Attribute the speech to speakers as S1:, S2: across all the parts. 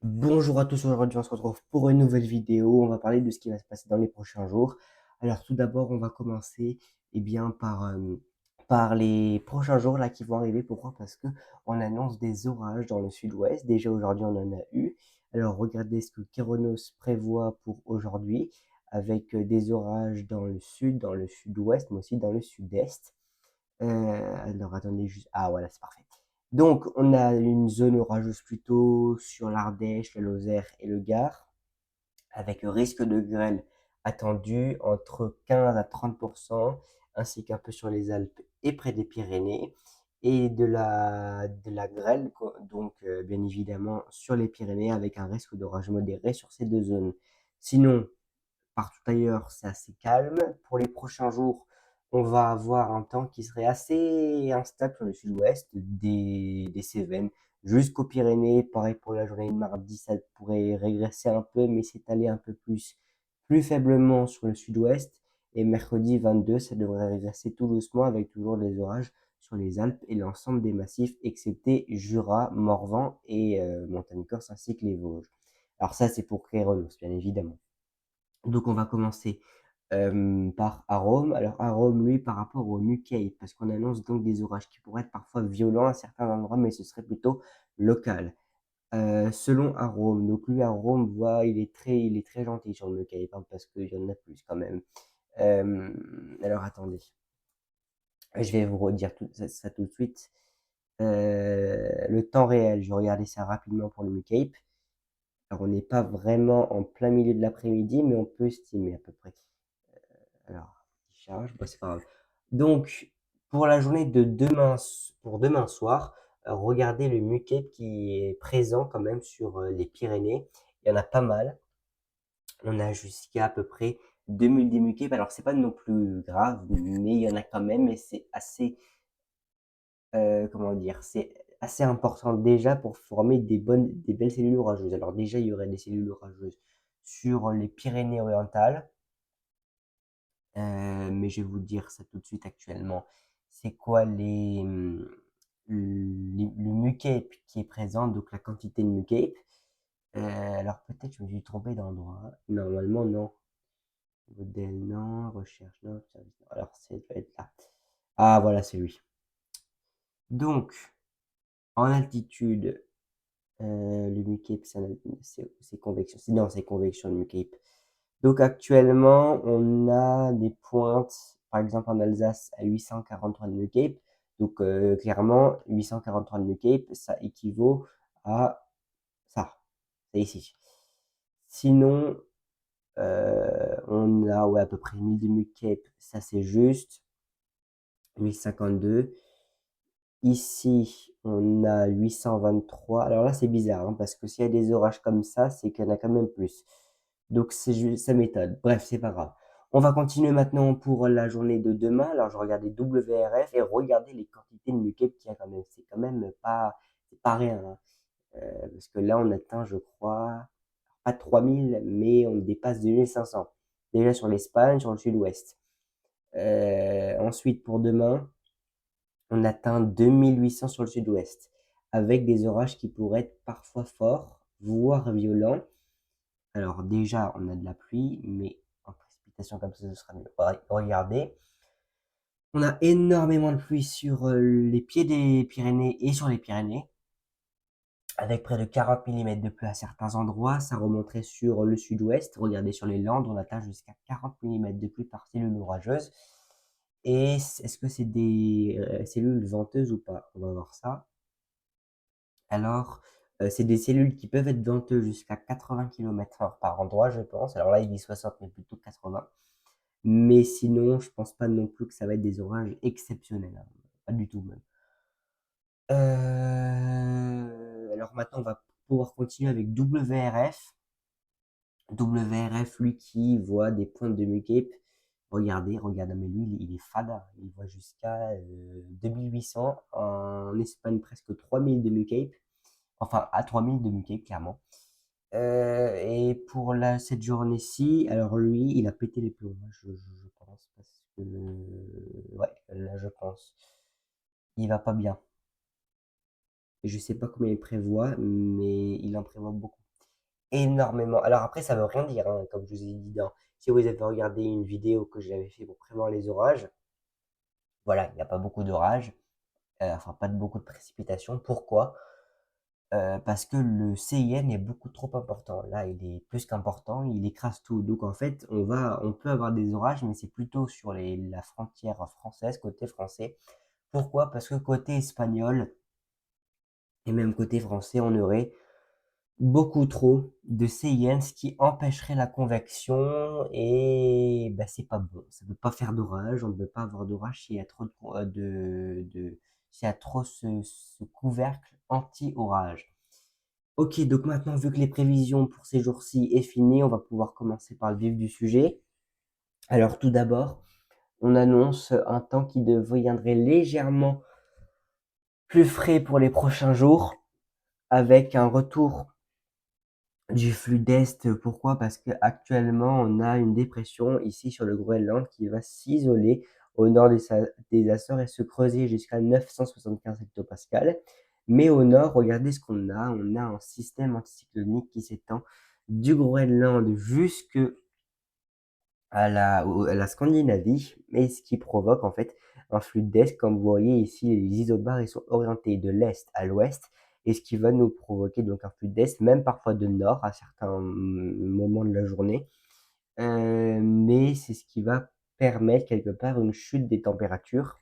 S1: Bonjour à tous, aujourd'hui on se retrouve pour une nouvelle vidéo. On va parler de ce qui va se passer dans les prochains jours. Alors tout d'abord, on va commencer par les prochains jours là qui vont arriver. Pourquoi? Parce que on annonce des orages dans le sud-ouest. Déjà aujourd'hui, on en a eu. Alors regardez ce que Kéronos prévoit pour aujourd'hui, avec des orages dans le sud, dans le sud-ouest, mais aussi dans le sud-est. Alors attendez juste. Ah voilà, c'est parfait. Donc on a une zone orageuse plutôt sur l'Ardèche, la Lozère et le Gard, avec un risque de grêle attendu entre 15 à 30%, ainsi qu'un peu sur les Alpes et près des Pyrénées, et de la grêle, donc bien évidemment sur les Pyrénées, avec un risque d'orage modéré sur ces deux zones. Sinon, partout ailleurs, c'est assez calme. Pour les prochains jours, on va avoir un temps qui serait assez instable sur le sud-ouest, des Cévennes jusqu'aux Pyrénées. Pareil pour la journée de mardi, ça pourrait régresser un peu, mais s'étaler un peu plus faiblement sur le sud-ouest. Et mercredi 22, ça devrait régresser tout doucement avec toujours des orages sur les Alpes et l'ensemble des massifs, excepté Jura, Morvan et Montagne Corse ainsi que les Vosges. Alors ça, c'est pour Kéronos, bien évidemment. Donc on va commencer par Arome. Alors Arome, lui, par rapport au Mucay, parce qu'on annonce donc des orages qui pourraient être parfois violents à certains endroits, mais ce serait plutôt local. Selon Arome, donc lui, Arome, il est très gentil sur le Mucay, hein, parce qu'il y en a plus quand même. Alors attendez, je vais vous redire tout ça tout de suite. Le temps réel, je vais regarder ça rapidement pour le Mucay. Alors on n'est pas vraiment en plein milieu de l'après-midi, mais on peut estimer à peu près. Alors, il charge, bah, c'est pas grave. Donc, pour la journée de demain, pour demain soir, regardez le Muquet qui est présent quand même sur les Pyrénées. Il y en a pas mal. On a jusqu'à à peu près 2010 Muquets. Alors, c'est pas non plus grave, mais il y en a quand même et c'est assez, comment dire, c'est assez important déjà pour former des belles cellules orageuses. Alors déjà, il y aurait des cellules orageuses sur les Pyrénées-Orientales. Mais je vais vous dire ça tout de suite actuellement. C'est quoi le mucape qui est présent, donc la quantité de mucape. Alors peut-être je me suis trompé d'endroit. Normalement non. Modèle non, recherche non, service non. Alors ça doit être là. Ah voilà, c'est lui. Donc en altitude, le mucape c'est convection. Non, c'est convection le mucape. Donc actuellement, on a des pointes, par exemple en Alsace à 843 de Cape. Donc clairement, 843 de Cape, ça équivaut à ça, c'est ici. Sinon, on a ouais, à peu près 1000 de Cape, ça c'est juste. 1052. Ici, on a 823. Alors là, c'est bizarre, hein, parce que s'il y a des orages comme ça, c'est qu'il y en a quand même plus. Donc c'est juste, ça m'étonne. Bref, c'est pas grave. On va continuer maintenant pour la journée de demain. Alors je regardais WRF et regardez les quantités de muquet qu'il y a quand même. C'est quand même pas, c'est pas rien, hein. Parce que là, on atteint, je crois, pas 3000, mais on dépasse 2500. Déjà sur l'Espagne, sur le sud-ouest. Ensuite, pour demain, on atteint 2800 sur le sud-ouest, avec des orages qui pourraient être parfois forts, voire violents. Alors déjà, on a de la pluie, mais en précipitation comme ça, ce sera mieux. Regardez, on a énormément de pluie sur les pieds des Pyrénées et sur les Pyrénées, avec près de 40 millimètres de pluie à certains endroits. Ça remonterait sur le sud-ouest. Regardez sur les Landes, on atteint jusqu'à 40 millimètres de pluie par cellule orageuse. Et est-ce que c'est des cellules venteuses ou pas? On va voir ça. Alors, c'est des cellules qui peuvent être venteuses jusqu'à 80 km/h par endroit, je pense. Alors là, il dit 60, mais plutôt 80. Mais sinon, je pense pas non plus que ça va être des orages exceptionnels, hein. Pas du tout même. Alors maintenant, on va pouvoir continuer avec WRF. WRF, lui, qui voit des pointes de Mucape. Regardez, mais lui, il est fada. Il voit jusqu'à 2800. En Espagne, presque 3000 de Mucape. Enfin, à 3000 de Mucape, clairement. Et pour cette journée-ci, alors lui, il a pété les plombs, hein, je pense, parce que, ouais, là, je pense. Il va pas bien. Je sais pas combien il prévoit, mais il en prévoit beaucoup. énormément. Alors après, ça veut rien dire, hein, comme je vous ai dit si vous avez regardé une vidéo que j'avais fait pour prévoir les orages, voilà, il n'y a pas beaucoup d'orages, enfin pas de beaucoup de précipitations. Pourquoi? Parce que le CIN est beaucoup trop important. Là, il est plus qu'important, il écrase tout. Donc en fait, on peut avoir des orages, mais c'est plutôt sur la frontière française, côté français. Pourquoi? Parce que côté espagnol et même côté français, on aurait beaucoup trop de CIN, ce qui empêcherait la convection et bah, c'est pas bon. Ça ne peut pas faire d'orage, on ne peut pas avoir d'orage s'il y a trop s'il y a trop ce couvercle anti-orage. Ok, donc maintenant, vu que les prévisions pour ces jours-ci est fini, on va pouvoir commencer par le vif du sujet. Alors tout d'abord, on annonce un temps qui deviendrait légèrement plus frais pour les prochains jours, avec un retour du flux d'Est. Pourquoi? Parce qu'actuellement, on a une dépression ici sur le Groenland qui va s'isoler au nord des Açores et se creuser jusqu'à 975 hectopascales. Mais au nord, regardez ce qu'on a. On a un système anticyclonique qui s'étend du Groenland jusque à la Scandinavie, et ce qui provoque en fait un flux d'est. Comme vous voyez ici, les isobars ils sont orientés de l'est à l'ouest, et ce qui va nous provoquer donc un flux d'est, même parfois de nord à certains moments de la journée. Mais c'est ce qui va permettre quelque part une chute des températures.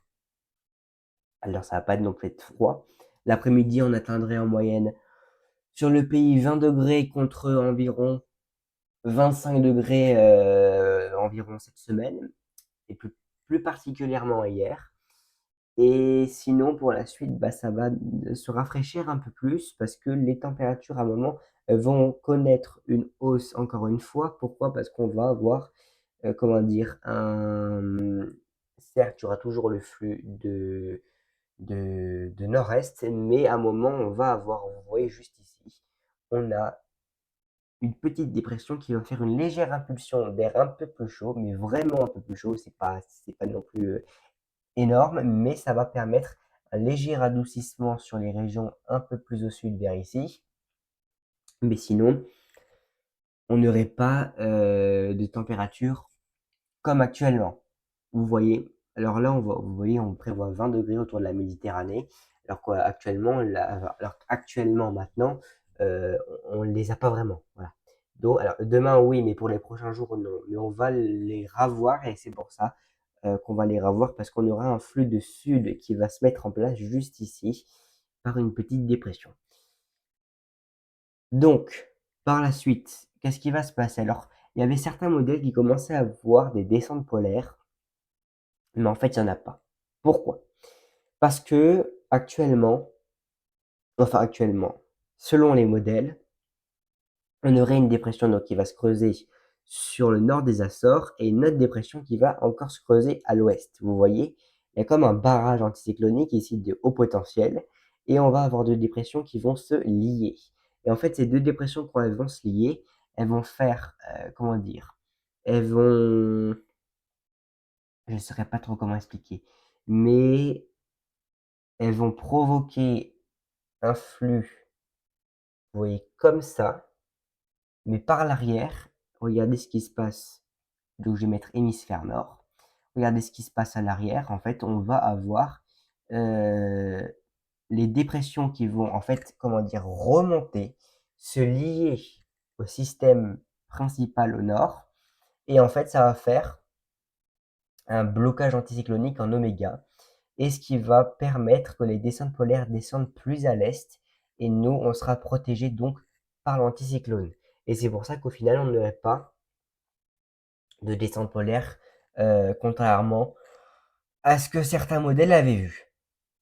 S1: Alors ça va pas non plus être froid. L'après-midi, on atteindrait en moyenne sur le pays 20 degrés contre environ 25 degrés environ cette semaine, et plus particulièrement hier. Et sinon, pour la suite, bah, ça va se rafraîchir un peu plus parce que les températures, à un moment, vont connaître une hausse encore une fois. Pourquoi? Parce qu'on va avoir, comment dire, certes, il y aura toujours le flux de nord-est, mais à un moment, on va avoir, vous voyez juste ici, on a une petite dépression qui va faire une légère impulsion d'air un peu plus chaud, mais vraiment un peu plus chaud. C'est pas non plus énorme, mais ça va permettre un léger adoucissement sur les régions un peu plus au sud vers ici. Mais sinon, on n'aurait pas de température comme actuellement. Vous voyez, alors là, vous voyez, on prévoit 20 degrés autour de la Méditerranée, alors qu'actuellement, actuellement maintenant, on ne les a pas vraiment. Voilà. Donc, alors, demain, oui, mais pour les prochains jours, non. Mais on va les ravoir, et c'est pour ça qu'on va les revoir, parce qu'on aura un flux de sud qui va se mettre en place juste ici par une petite dépression. Donc, par la suite, qu'est-ce qui va se passer? Alors, il y avait certains modèles qui commençaient à voir des descentes polaires, mais en fait, il n'y en a pas. Pourquoi? Parce que actuellement, selon les modèles, on aurait une dépression donc qui va se creuser sur le nord des Açores et une autre dépression qui va encore se creuser à l'ouest. Vous voyez, il y a comme un barrage anticyclonique ici de haut potentiel, et on va avoir deux dépressions qui vont se lier. Et en fait, ces deux dépressions, quand elles vont se lier, elles vont faire, comment dire, elles vont, je ne saurais pas trop comment expliquer, mais elles vont provoquer un flux, vous voyez, comme ça, mais par l'arrière. Regardez ce qui se passe. Donc je vais mettre hémisphère nord. Regardez ce qui se passe à l'arrière. En fait, on va avoir euh, les dépressions qui vont, en fait, comment dire, remonter, se lier au système principal au nord. Et en fait, ça va faire un blocage anticyclonique en oméga, et ce qui va permettre que les descentes polaires descendent plus à l'est, et nous, on sera protégés donc par l'anticyclone. Et c'est pour ça qu'au final, on n'aurait pas de descente polaire, contrairement à ce que certains modèles avaient vu.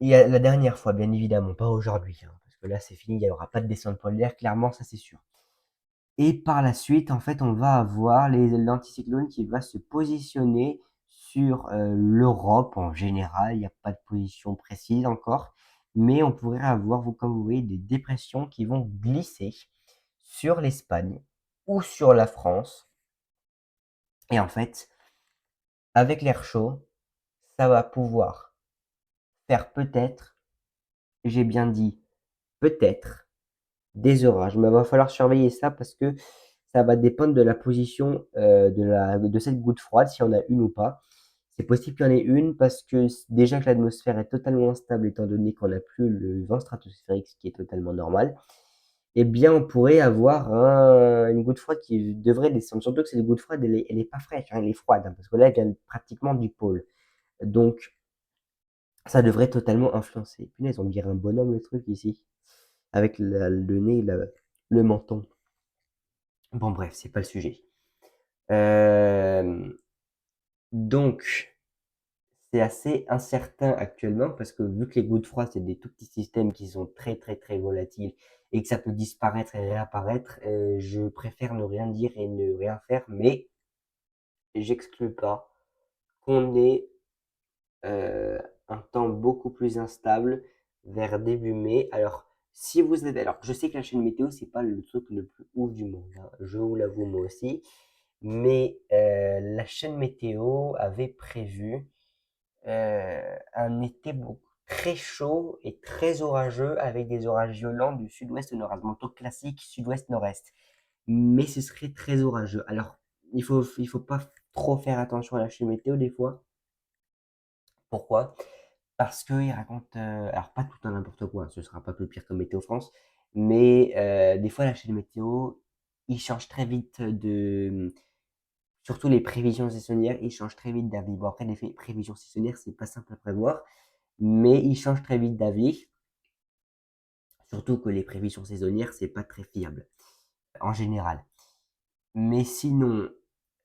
S1: Et la dernière fois, bien évidemment, pas aujourd'hui, hein, parce que là, c'est fini, il n'y aura pas de descente polaire, clairement, ça c'est sûr. Et par la suite, en fait, on va avoir l'anticyclone qui va se positionner sur l'Europe en général. Il n'y a pas de position précise encore, mais on pourrait avoir, comme vous voyez, des dépressions qui vont glisser sur l'Espagne ou sur la France. Et en fait, avec l'air chaud, ça va pouvoir faire peut-être, j'ai bien dit peut-être, des orages. Mais il va falloir surveiller ça parce que ça va dépendre de la position de cette goutte froide, si on a une ou pas. C'est possible qu'il y en ait une parce que déjà que l'atmosphère est totalement instable étant donné qu'on n'a plus le vent stratosphérique, ce qui est totalement normal. Eh bien, on pourrait avoir une goutte froide qui devrait descendre. Surtout que cette goutte froide, elle est pas fraîche, hein, elle est froide, hein, parce que là, elle vient pratiquement du pôle. Donc, ça devrait totalement influencer. Punaise, on dirait un bonhomme le truc ici, avec le nez, le menton. Bon, bref, c'est pas le sujet. Euh, donc, c'est assez incertain actuellement parce que vu que les gouttes froides, c'est des tout petits systèmes qui sont très très très volatiles et que ça peut disparaître et réapparaître, je préfère ne rien dire et ne rien faire, mais j'exclus pas qu'on ait euh, un temps beaucoup plus instable vers début mai. Alors, si vous avez, alors je sais que la chaîne météo, c'est pas le truc le plus ouf du monde, hein, je vous l'avoue moi aussi, mais la chaîne météo avait prévu un été très chaud et très orageux avec des orages violents du sud-ouest au nord-est. Manteau classique sud-ouest-nord-est. Mais ce serait très orageux. Alors, il faut pas trop faire attention à la chaîne météo des fois. Pourquoi? Parce qu'il raconte, alors pas tout un n'importe quoi, hein, ce sera pas plus pire que Météo France, mais des fois la chaîne météo, il change très vite surtout les prévisions saisonnières, ils changent très vite d'avis. Bon, après, les prévisions saisonnières, c'est pas simple à prévoir, mais ils changent très vite d'avis. Surtout que les prévisions saisonnières, c'est pas très fiable, en général. Mais sinon,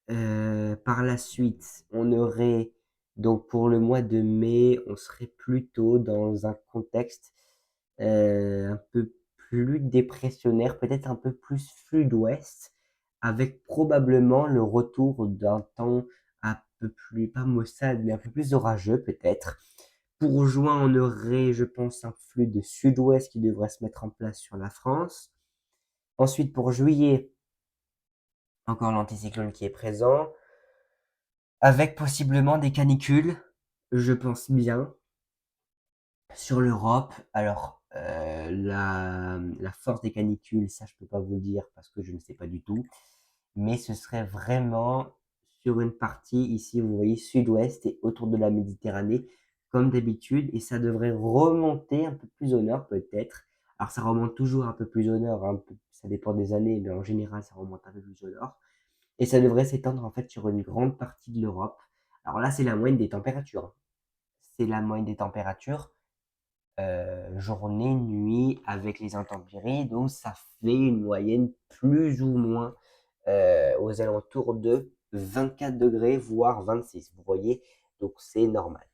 S1: par la suite, on aurait, donc pour le mois de mai, on serait plutôt dans un contexte un peu plus dépressionnaire, peut-être un peu plus sud-ouest, avec probablement le retour d'un temps un peu plus, pas maussade, mais un peu plus orageux peut-être. Pour juin, on aurait, je pense, un flux de sud-ouest qui devrait se mettre en place sur la France. Ensuite, pour juillet, encore l'anticyclone qui est présent, avec possiblement des canicules, je pense bien, sur l'Europe. Alors, la force des canicules, ça je peux pas vous le dire parce que je ne sais pas du tout, mais ce serait vraiment sur une partie ici, vous voyez, sud-ouest et autour de la Méditerranée, comme d'habitude, et ça devrait remonter un peu plus au nord peut-être. Alors ça remonte toujours un peu plus au nord, hein, ça dépend des années, mais en général ça remonte un peu plus au nord. Et ça devrait s'étendre en fait sur une grande partie de l'Europe. Alors là, c'est la moyenne des températures, hein. C'est la moyenne des températures, journée, nuit, avec les intempéries. Donc ça fait une moyenne plus ou moins aux alentours de 24 degrés, voire 26. Vous voyez, donc c'est normal.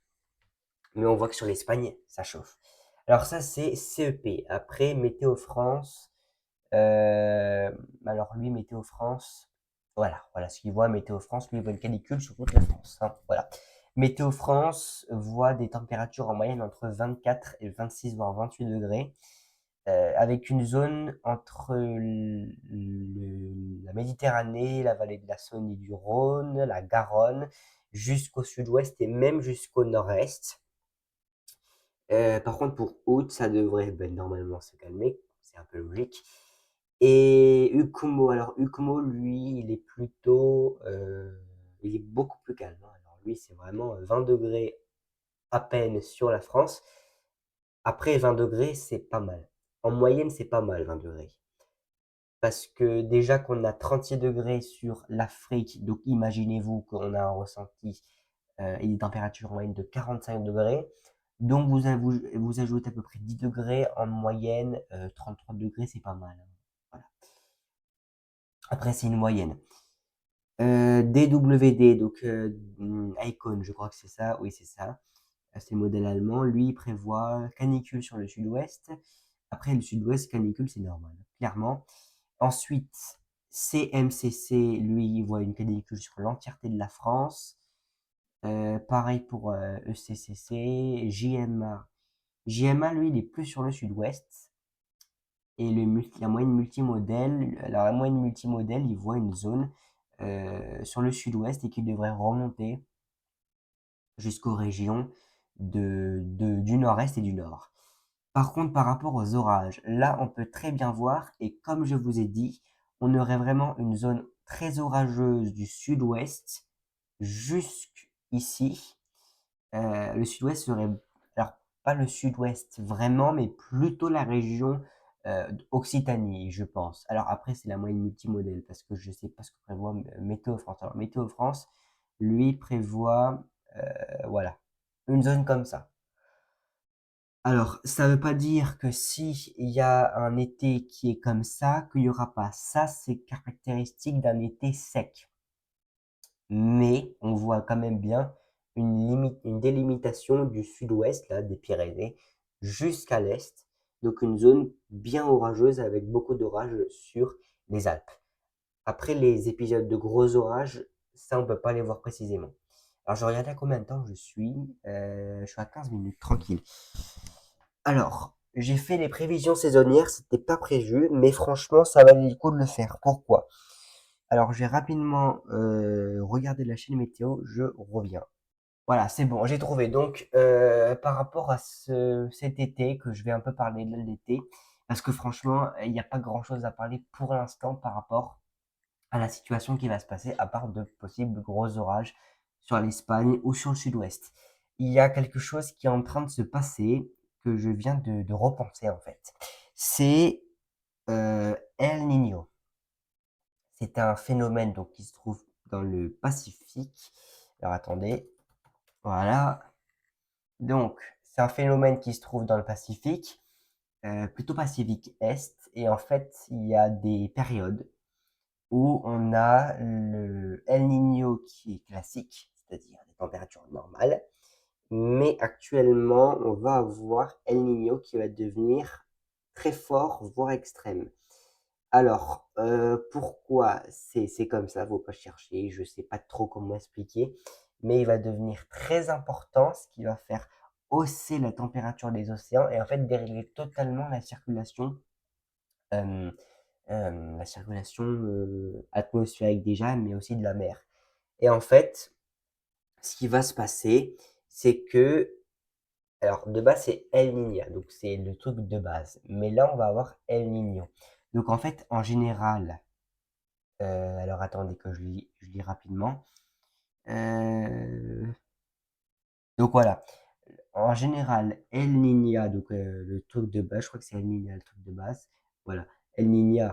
S1: Mais on voit que sur l'Espagne, ça chauffe. Alors ça, c'est CEP. Après, Météo France. Euh, alors lui, Météo France, voilà ce qu'il voit. Météo France, lui, il voit une canicule sur toute la France, hein, voilà. Météo France voit des températures en moyenne entre 24 et 26, voire 28 degrés, avec une zone entre la Méditerranée, la vallée de la Saône et du Rhône, la Garonne, jusqu'au sud-ouest et même jusqu'au nord-est. Par contre, pour août, ça devrait normalement se calmer, c'est un peu logique. Et Ukumo, alors Ukumo, lui, il est beaucoup plus calme, hein. Alors lui, c'est vraiment 20 degrés à peine sur la France. Après 20 degrés, c'est pas mal. En moyenne, c'est pas mal 20 degrés. Parce que déjà qu'on a 36 degrés sur l'Afrique, donc imaginez-vous qu'on a un ressenti et des températures en moyenne de 45 degrés. Donc vous ajoutez à peu près 10 degrés en moyenne, 33 degrés, c'est pas mal, hein. Voilà. Après, c'est une moyenne. DWD, donc Icon, je crois que c'est ça, oui c'est ça. C'est le modèle allemand. Lui, il prévoit canicule sur le sud-ouest. Après, le sud-ouest, canicule, c'est normal, clairement. Ensuite, CMCC, lui, il voit une canicule sur l'entièreté de la France. Pareil pour ECCC, JMA. JMA, lui, il est plus sur le sud-ouest. Et la moyenne multimodèle, alors la moyenne multimodèle, il voit une zone sur le sud-ouest et qui devrait remonter jusqu'aux régions du nord-est et du nord. Par contre, par rapport aux orages, là, on peut très bien voir et comme je vous ai dit, on aurait vraiment une zone très orageuse du sud-ouest jusqu'ici. Le sud-ouest serait alors pas le sud-ouest vraiment, mais plutôt la région, d'Occitanie, je pense. Alors après, c'est la moyenne multimodèle parce que je sais pas ce que prévoit Météo France. Alors Météo France, lui, prévoit, voilà, une zone comme ça. Alors, ça veut pas dire que si il y a un été qui est comme ça, qu'il y aura pas. Ça, c'est caractéristique d'un été sec. Mais on voit quand même bien une délimitation du sud-ouest, là, des Pyrénées, jusqu'à l'est. Donc une zone bien orageuse avec beaucoup d'orages sur les Alpes. Après les épisodes de gros orages, ça on peut pas les voir précisément. Alors je regarde à combien de temps je suis à 15 minutes, tranquille. Alors, j'ai fait les prévisions saisonnières, c'était pas prévu, mais franchement, ça valait le coup de le faire. Pourquoi? Alors, j'ai rapidement regardé la chaîne météo, je reviens. Voilà, c'est bon, j'ai trouvé. Donc, par rapport à cet été, que je vais un peu parler de l'été, parce que franchement, il n'y a pas grand-chose à parler pour l'instant par rapport à la situation qui va se passer, à part de possibles gros orages sur l'Espagne ou sur le sud-ouest. Il y a quelque chose qui est en train de se passer, que je viens de repenser en fait. C'est El Niño. C'est un phénomène donc qui se trouve dans le Pacifique. Alors attendez, voilà. Donc c'est un phénomène qui se trouve dans le Pacifique, plutôt Pacifique Est, et en fait il y a des périodes où on a le El Niño qui est classique, c'est-à-dire des températures normales, mais actuellement on va avoir El Niño qui va devenir très fort, voire extrême. Alors, pourquoi c'est comme ça? Faut pas chercher, je sais pas trop comment expliquer, mais il va devenir très important, ce qui va faire hausser la température des océans et en fait dérégler totalement hem, la circulation, atmosphérique déjà, mais aussi de la mer. Et en fait, ce qui va se passer, c'est que alors de base c'est El Niño, donc c'est le truc de base, mais là on va avoir El Niño. Donc en fait, en général, alors attendez que je lis rapidement. Heu, donc voilà, en général, El Niño, donc le truc de base, je crois que c'est El Niño le truc de base. Voilà, El Niño,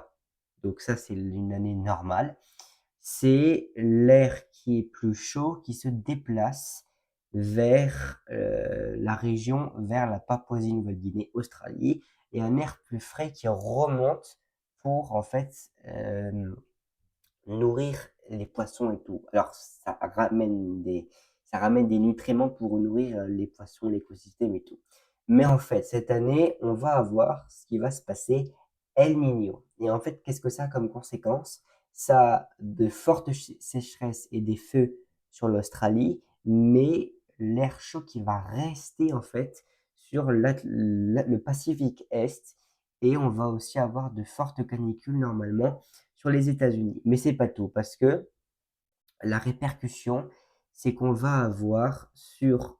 S1: donc ça c'est une année normale. C'est l'air qui est plus chaud qui se déplace vers, la région, vers la Papouasie-Nouvelle-Guinée, Australie et un air plus frais qui remonte pour en fait, nourrir les poissons et tout. Alors ça ramène des nutriments pour nourrir, les poissons, l'écosystème et tout. Mais en fait, cette année, on va avoir ce qui va se passer El Niño. Et en fait, qu'est-ce que ça a comme conséquence? Ça a de fortes sécheresses et des feux sur l'Australie, mais l'air chaud qui va rester en fait sur le Pacifique Est et on va aussi avoir de fortes canicules normalement sur les États-Unis. Mais c'est pas tout, parce que la répercussion, c'est qu'on va avoir sur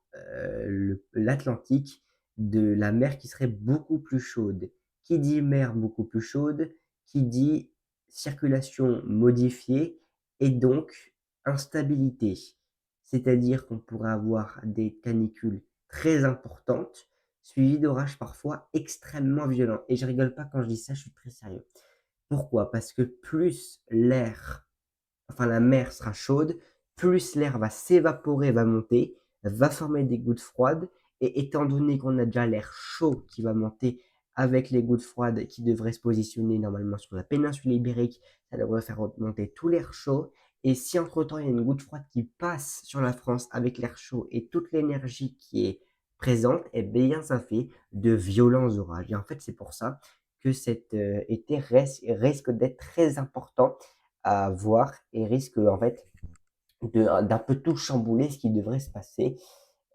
S1: l'Atlantique de la mer qui serait beaucoup plus chaude. Qui dit mer beaucoup plus chaude, qui dit circulation modifiée et donc instabilité. C'est-à-dire qu'on pourrait avoir des canicules très importantes, suivies d'orages parfois extrêmement violents. Et je rigole pas quand je dis ça, je suis très sérieux. Pourquoi? Parce que plus la mer sera chaude, plus l'air va s'évaporer, va monter, va former des gouttes froides. Et étant donné qu'on a déjà l'air chaud qui va monter avec les gouttes froides qui devraient se positionner normalement sur la péninsule ibérique, ça devrait faire monter tout l'air chaud. Et si entre-temps il y a une goutte froide qui passe sur la France avec l'air chaud et toute l'énergie qui est présente, eh bien ça fait de violents orages. Et en fait, c'est pour ça que cet été risque d'être très important à voir et risque en fait d'un peu tout chambouler ce qui devrait se passer,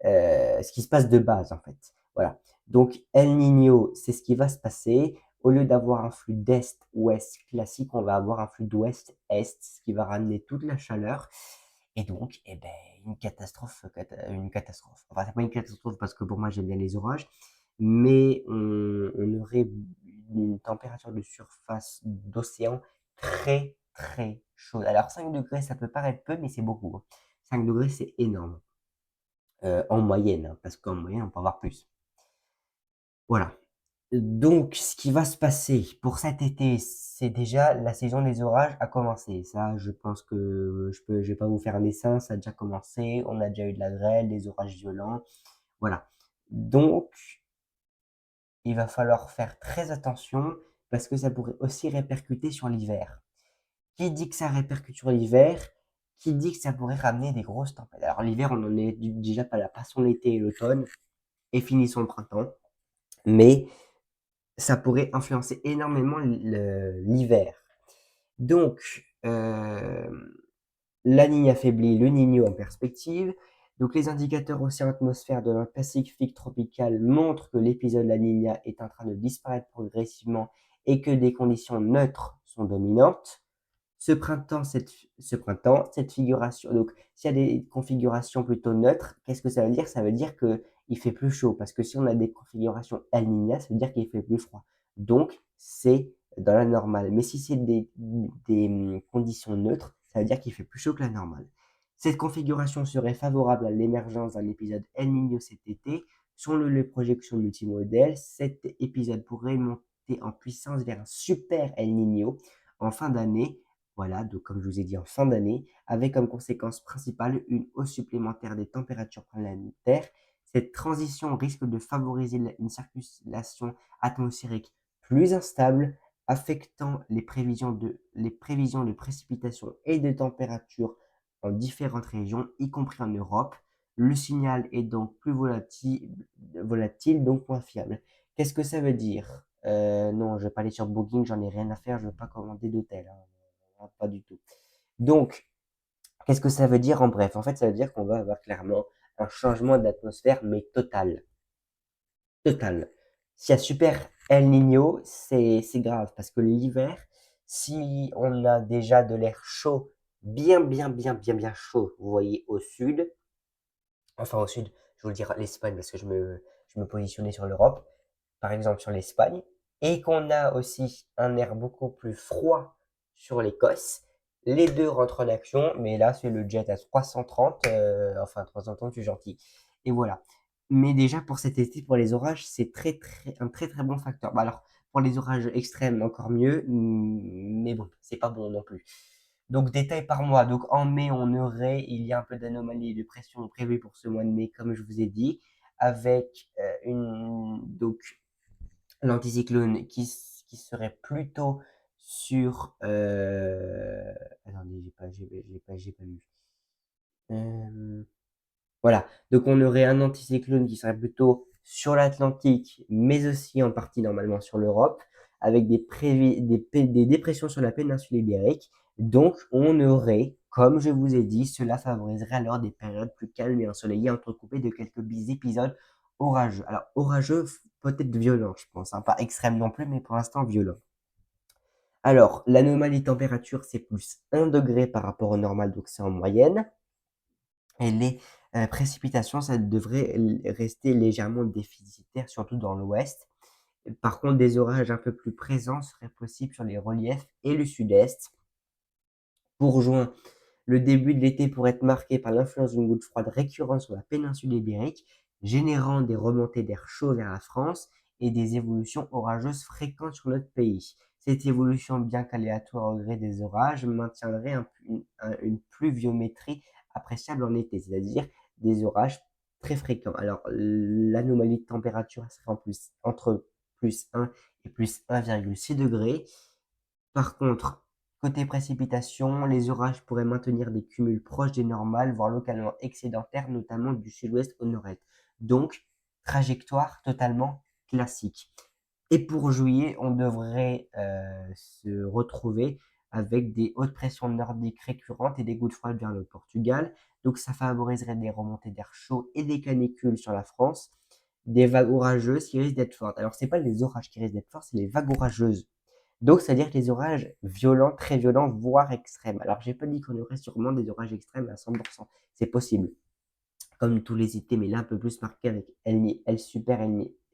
S1: ce qui se passe de base en fait. Voilà. Donc El Niño, c'est ce qui va se passer. Au lieu d'avoir un flux d'est-ouest classique, on va avoir un flux d'ouest-est, ce qui va ramener toute la chaleur. Et donc, une catastrophe, une catastrophe. Enfin, c'est pas une catastrophe parce que pour moi j'aime bien les orages, mais on aurait une température de surface d'océan très, très chaude. Alors 5 degrés, ça peut paraître peu, mais c'est beaucoup, hein. 5 degrés, c'est énorme, en moyenne, hein, parce qu'en moyenne, on peut avoir plus. Voilà. Donc, ce qui va se passer pour cet été, c'est déjà la saison des orages a commencé. Ça, je pense que je vais pas vous faire un dessin, ça a déjà commencé. On a déjà eu de la grêle, des orages violents. Voilà. Donc, il va falloir faire très attention parce que ça pourrait aussi répercuter sur l'hiver. Qui dit que ça répercute sur l'hiver? Qui dit que ça pourrait ramener des grosses tempêtes? Alors, l'hiver, on en est déjà pas là. Passons l'été et l'automne et finissons le printemps. Mais ça pourrait influencer énormément l'hiver. Donc, la Nigne affaiblit le Niño en perspective. Donc, les indicateurs océan-atmosphère de Pacifique tropical montrent que l'épisode La Niña est en train de disparaître progressivement et que des conditions neutres sont dominantes. Cette figuration, donc s'il y a des configurations plutôt neutres, qu'est-ce que ça veut dire? Ça veut dire qu'il fait plus chaud, parce que si on a des configurations El Niña, ça veut dire qu'il fait plus froid. Donc, c'est dans la normale. Mais si c'est des conditions neutres, ça veut dire qu'il fait plus chaud que la normale. Cette configuration serait favorable à l'émergence d'un épisode El Niño cet été. Selon les projections multimodèles, cet épisode pourrait monter en puissance vers un super El Niño en fin d'année. Voilà, donc comme je vous ai dit en fin d'année, avec comme conséquence principale une hausse supplémentaire des températures planétaires. Cette transition risque de favoriser une circulation atmosphérique plus instable, affectant les prévisions de précipitations et de températures en différentes régions, y compris en Europe. Le signal est donc plus volatile, donc moins fiable. Qu'est-ce que ça veut dire? Non, je vais pas aller sur Booking, j'en ai rien à faire, je ne veux pas commander d'hôtel, hein. Pas du tout. Donc, qu'est-ce que ça veut dire en bref? En fait, ça veut dire qu'on va avoir clairement un changement d'atmosphère, mais total. Total. S'il y a super El Niño, c'est grave, parce que l'hiver, si on a déjà de l'air chaud, bien chaud, vous voyez, au sud, enfin au sud, je vous le dire l'Espagne, parce que je me positionnais sur l'Europe, par exemple sur l'Espagne, et qu'on a aussi un air beaucoup plus froid sur l'Écosse, les deux rentrent en action, mais là c'est le jet à 330, enfin 330 je suis gentil. Et voilà. Mais déjà pour cet été, pour les orages, c'est un très bon facteur. Bah alors, pour les orages extrêmes, encore mieux, mais bon, c'est pas bon non plus. Donc, détail par mois. Donc, en mai, il y a un peu d'anomalies de pression prévues pour ce mois de mai, comme je vous ai dit, avec donc, l'anticyclone qui serait plutôt sur. Attendez, j'ai pas lu. Euh, voilà. Donc, on aurait un anticyclone qui serait plutôt sur l'Atlantique, mais aussi en partie normalement sur l'Europe, avec des dépressions sur la péninsule ibérique. Donc, on aurait, comme je vous ai dit, cela favoriserait alors des périodes plus calmes et ensoleillées, entrecoupées de quelques épisodes orageux. Alors, orageux, peut-être violents, je pense, hein. Pas extrême non plus, mais pour l'instant violent. Alors, l'anomalie température, c'est plus 1 degré par rapport au normal, donc c'est en moyenne. Et les précipitations, ça devrait rester légèrement déficitaire, surtout dans l'ouest. Par contre, des orages un peu plus présents seraient possibles sur les reliefs et le sud-est. Pour juin, le début de l'été pourrait être marqué par l'influence d'une goutte froide récurrente sur la péninsule ibérique, générant des remontées d'air chaud vers la France et des évolutions orageuses fréquentes sur notre pays. Cette évolution, bien qu'aléatoire au gré des orages, maintiendrait une pluviométrie appréciable en été, c'est-à-dire des orages très fréquents. Alors, l'anomalie de température serait entre plus 1 et plus 1,6 degrés. Par contre, côté précipitations, les orages pourraient maintenir des cumuls proches des normales, voire localement excédentaires, notamment du sud-ouest au nord-est. Donc, trajectoire totalement classique. Et pour juillet, on devrait se retrouver avec des hautes pressions nordiques récurrentes et des gouttes froides vers le Portugal. Donc, ça favoriserait des remontées d'air chaud et des canicules sur la France, des vagues orageuses qui risquent d'être fortes. Alors, c'est pas les orages qui risquent d'être forts, c'est les vagues orageuses. Donc, c'est-à-dire que les orages violents, très violents, voire extrêmes. Alors, j'ai pas dit qu'on aurait sûrement des orages extrêmes à 100%. C'est possible, comme tous les étés, mais là un peu plus marqué avec El Super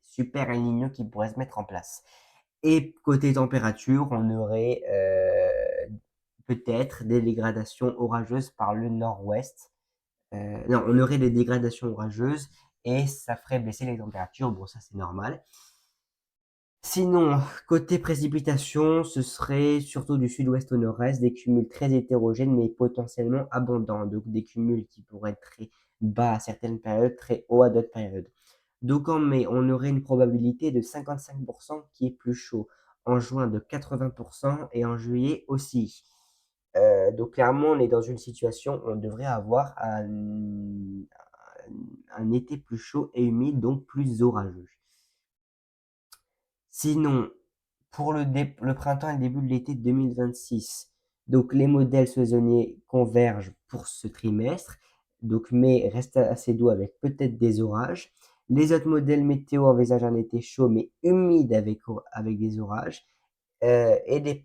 S1: super El Niño qui pourrait se mettre en place. Et côté température, on aurait peut-être des dégradations orageuses par le nord-ouest. Non, on aurait des dégradations orageuses et ça ferait baisser les températures. Bon, ça c'est normal. Sinon, côté précipitation, ce serait surtout du sud-ouest au nord-est, des cumuls très hétérogènes mais potentiellement abondants. Donc des cumuls qui pourraient être très bas à certaines périodes, très hauts à d'autres périodes. Donc en mai, on aurait une probabilité de 55% qui est plus chaud, en juin de 80% et en juillet aussi. Donc clairement, on est dans une situation où on devrait avoir un été plus chaud et humide, donc plus orageux. Sinon, pour le printemps et le début de l'été 2026, donc les modèles saisonniers convergent pour ce trimestre. Donc mai reste assez doux avec peut-être des orages. Les autres modèles météo envisagent un été chaud mais humide avec des orages et des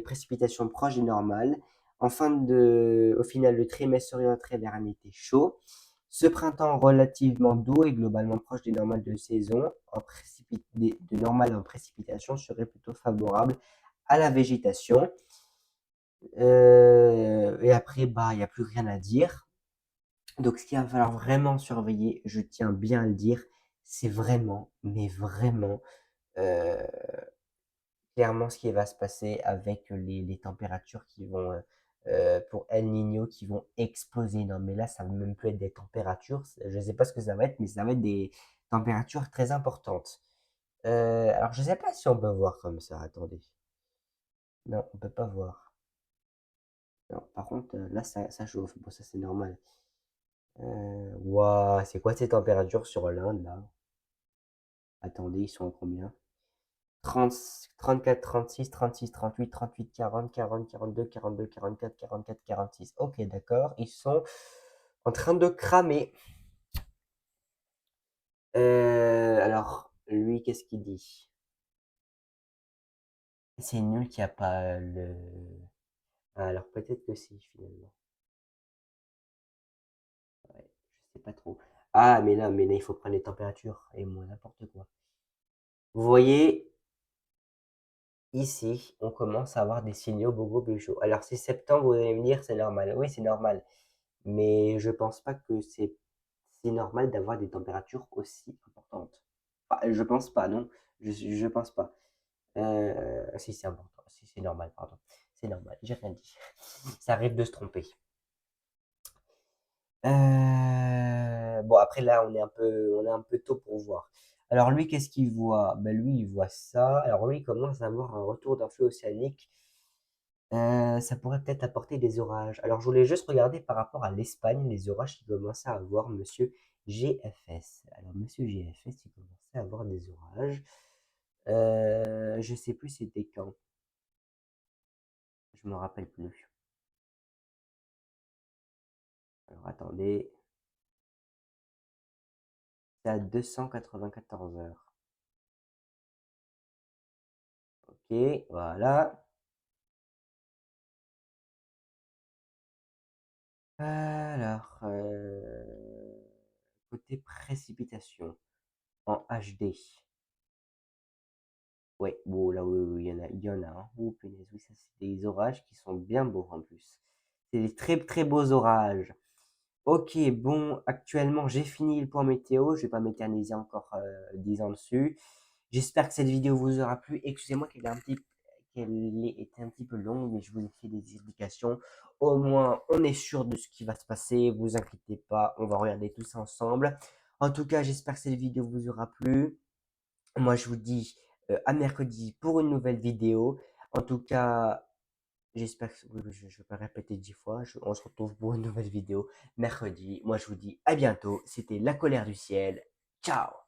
S1: précipitations proches des normales. Au final, le trimestre s'orienterait vers un été chaud. Ce printemps relativement doux et globalement proche des normales de saison, de normales en précipitation, serait plutôt favorable à la végétation. Et après, bah, il n'y a plus rien à dire. Donc, ce qu'il va falloir vraiment surveiller, je tiens bien à le dire, c'est vraiment, mais vraiment, euh, clairement ce qui va se passer avec les températures qui vont, pour El Niño, qui vont exploser. Non, mais là, ça va même plus être des températures. Je ne sais pas ce que ça va être, mais ça va être des températures très importantes. Alors, je ne sais pas si on peut voir comme ça. Attendez. Non, on peut pas voir. Non, par contre, là, ça chauffe. Bon, ça, c'est normal. Waouh, c'est quoi ces températures sur l'Inde, là? Attendez, ils sont à combien? 30, 34, 36, 36, 38, 38, 40, 40, 42, 42, 44, 44, 46. Ok, d'accord. Ils sont en train de cramer. Alors, lui, qu'est-ce qu'il dit? C'est nul qu'il n'y a pas le... Ah, alors, peut-être que si, finalement. Ouais, je sais pas trop. Ah, mais là, il faut prendre les températures. Et moi, n'importe quoi. Vous voyez, ici, on commence à avoir des signaux beaucoup plus chauds. Alors, c'est septembre, vous allez me dire, c'est normal. Oui, c'est normal. Mais je pense pas que c'est normal d'avoir des températures aussi importantes. Enfin, je pense pas, non. Je pense pas. Si c'est important, si c'est normal, pardon. C'est normal, j'ai rien dit. Ça arrive de se tromper. Bon, après là, on est un peu tôt pour voir. Alors lui, qu'est-ce qu'il voit? Ben lui, il voit ça. Alors lui, il commence à avoir un retour d'un flux océanique. Ça pourrait peut-être apporter des orages. Alors je voulais juste regarder par rapport à l'Espagne, les orages qu'il commençait à avoir, monsieur GFS. Alors monsieur GFS, il commençait à avoir des orages. Je sais plus c'était quand. Je me rappelle plus. Alors attendez. C'est à 294 heures. Ok, voilà. Alors, côté précipitation en HD. Ouais, bon, là, oui, oui, il y en a, hein. Oh, punaise, oui, ça, c'est des orages qui sont bien beaux en plus. C'est des très, très beaux orages. Ok, bon, actuellement, j'ai fini le point météo. Je vais pas m'éterniser encore 10 ans dessus. J'espère que cette vidéo vous aura plu. Excusez-moi qu'elle ait été un petit peu longue, mais je vous ai fait des explications. Au moins, on est sûr de ce qui va se passer. Vous inquiétez pas, on va regarder tout ça ensemble. En tout cas, j'espère que cette vidéo vous aura plu. Moi, je vous dis à mercredi pour une nouvelle vidéo. En tout cas, j'espère que oui, oui, je ne vais pas répéter 10 fois. On se retrouve pour une nouvelle vidéo mercredi. Moi, je vous dis à bientôt. C'était La Colère du Ciel. Ciao!